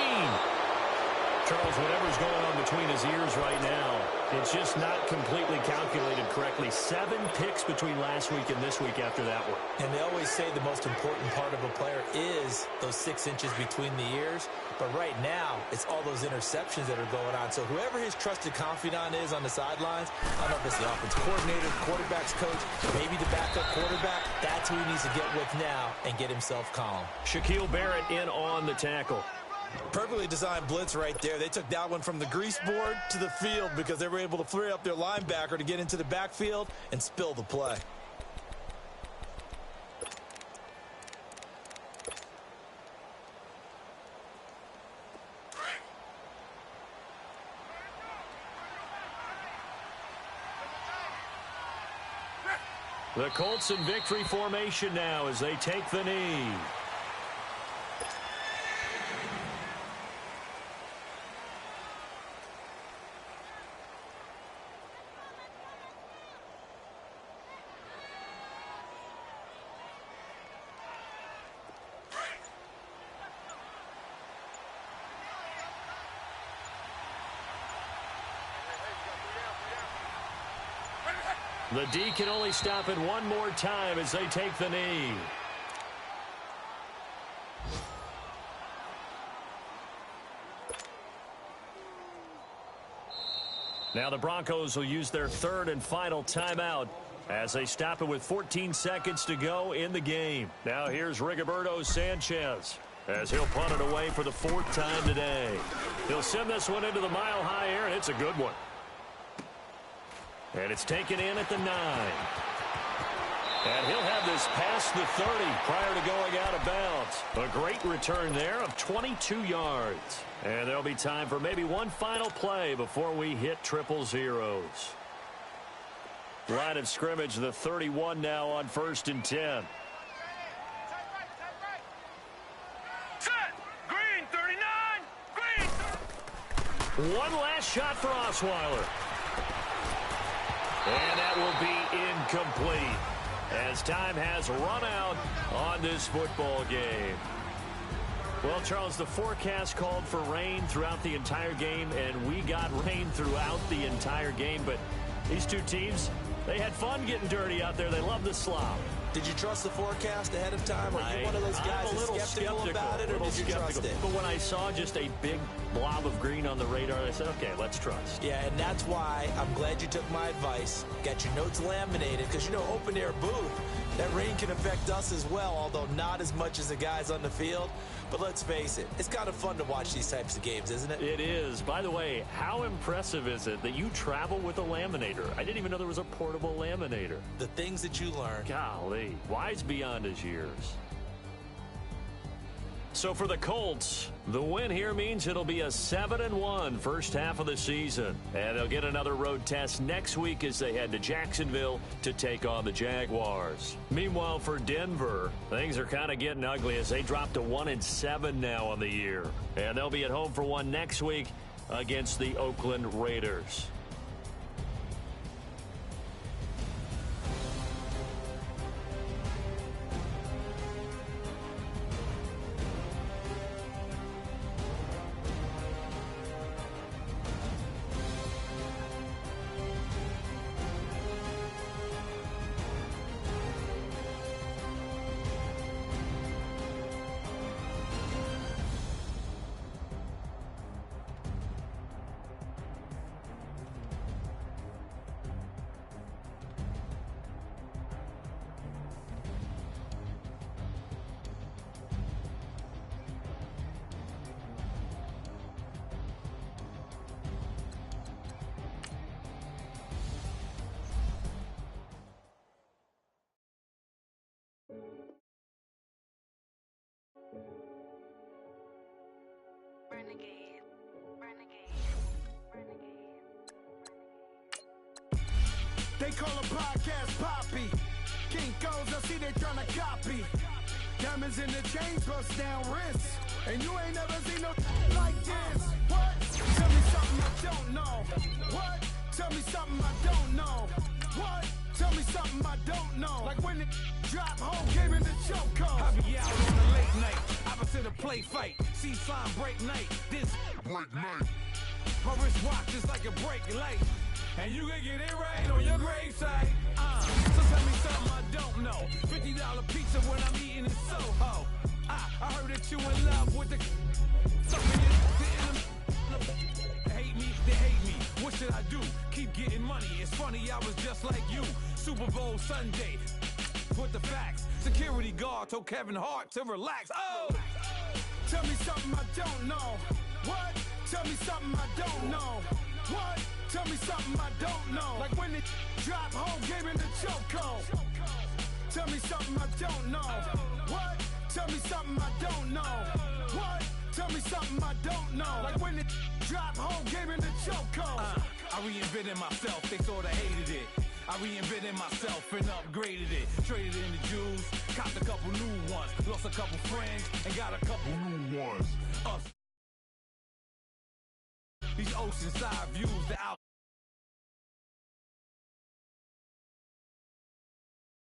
Charles, whatever's going on between his ears right now, it's just not completely calculated correctly. 7 picks between last week and this week after that one. And they always say the most important part of a player is those 6 inches between the ears. But right now, it's all those interceptions that are going on. So whoever his trusted confidant is on the sidelines, I don't know if it's the offense coordinator, quarterback's coach, maybe the backup quarterback, that's who he needs to get with now and get himself calm. Shaquille Barrett in on the tackle. Perfectly designed blitz right there. They took that one from the grease board to the field because they were able to free up their linebacker to get into the backfield and spill the play. The Colts in victory formation now as they take the knee. The D can only stop it one more time as they take the knee. Now the Broncos will use their 3rd and final timeout as they stop it with 14 seconds to go in the game. Now here's Rigoberto Sanchez as he'll punt it away for the 4th time today. He'll send this one into the mile-high air, and it's a good one. And it's taken in at the 9. And he'll have this past the 30 prior to going out of bounds. A great return there of 22 yards. And there'll be time for maybe one final play before we hit triple zeros. Line of scrimmage, the 31 now on 1st and 10. Set. Green, 39. Green. One last shot for Osweiler. And that will be incomplete as time has run out on this football game. Well, Charles, the forecast called for rain throughout the entire game, and we got rain throughout the entire game. But these two teams, they had fun getting dirty out there. They love the slop. Did you trust the forecast ahead of time? Are you one of those guys I'm a little skeptical about it, or did you trust it? But when I saw just a big blob of green on the radar, I said, okay, let's trust. Yeah, and that's why I'm glad you took my advice. Got your notes laminated, because, you know, open air booth, that rain can affect us as well, although not as much as the guys on the field. But let's face it, it's kind of fun to watch these types of games, isn't it? It is. By the way, how impressive is it that you travel with a laminator? I didn't even know there was a portable laminator. The things that you learn. Golly, wise beyond his years. So for the Colts, the win here means it'll be a 7-1 first half of the season. And they'll get another road test next week as they head to Jacksonville to take on the Jaguars. Meanwhile, for Denver, things are kind of getting ugly as they drop to 1-7 now on the year. And they'll be at home for one next week against the Oakland Raiders. They call a podcast Poppy. King goes, I see they tryna copy. Diamonds in the chains, bust down wrists. And you ain't never seen no like this. What? Tell me something I don't know. What? Tell me something I don't know. What? Tell me something I don't know. Like when it drop home, came in the chokehold. I be out on a late night, opposite a play fight. See slime break night, this break night. My wrist watch is like a break light. And you can get it right on your gravesite. So tell me something I don't know. $50 pizza when I'm eating in Soho. I heard that you in love with the They hate me, they hate me. What should I do? Keep getting money. It's funny, I was just like you. Super Bowl Sunday. With the facts. Security guard told Kevin Hart to relax. Oh! Tell me something I don't know. What? Tell me something I don't know. What? Tell me something I don't know. Like when it drop home, game in the chokehold. Tell me something I don't know. What? Tell me something I don't know. What? Tell me something I don't know. Like when it drop home, game in the chokehold. I reinvented myself, they sorta hated it. I reinvented myself and upgraded it. Traded in the Jews, copped a couple new ones. Lost a couple friends and got a couple new ones. These oceanside views, the out.